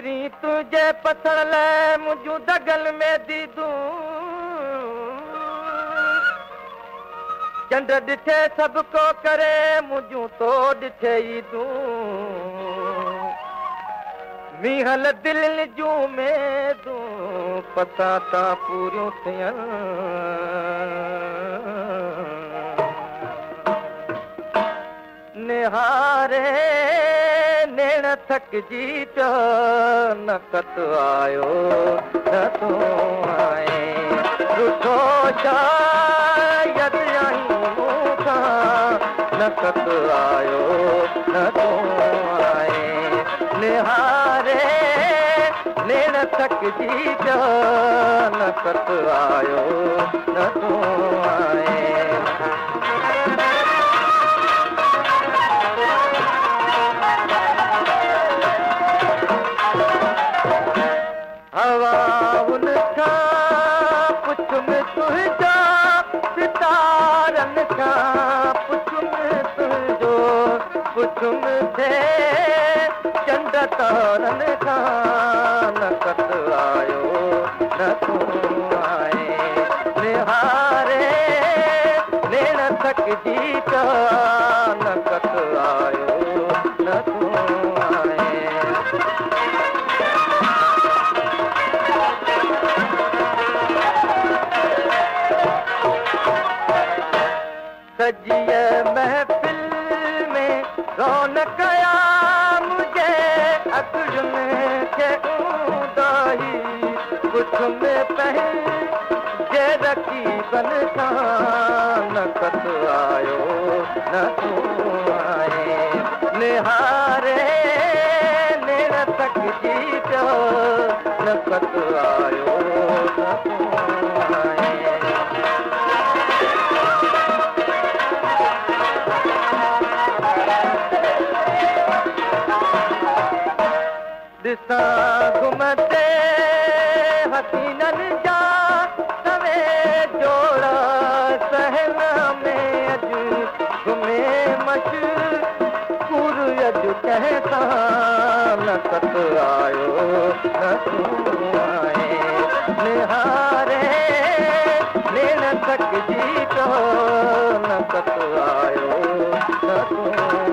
री तुझे पसण लाइ मुंहिंजूं दगल में दीदूं चंड ॾिठे सभु को करे मुंहिंजूं तो ॾिठे ईदूं मीहल दिलि जूं मेदूं पता तां पूरियूं थियनि निहारे नेण थकजी पियो नकत आयो न तूं आए रुठो शायद आई मूंखां नकत आयो न तूं आए निहारे नेण थकजी पियो नकत आयो न तूं आए हवा उनखां पुछुम तुंहिंजा सितारनि खां पुछुम तुंहिंजो पुछुम थे चंड तारनि खां नकत आयो न तूं आए निहारे नेण थकजी पियो नकत आयो न तूं आए सजीअ महफ़िल में रौनक आया मुझे अखियुनि खे ऊंदाही कुझ में पंहिंजे रकीबनि खां नकत आयो न तूं आए निहारे नेण थकजी पियो नकत आयो न तूं आए ॾिसां घुमंदे हसीननि जा सवे जोड़ा सहना में अॼु घुमे मशहूर अॼु कंहिं सां नकत आयो न तूं आए निहारे नेण थकजी पियो नकत आयो न तूं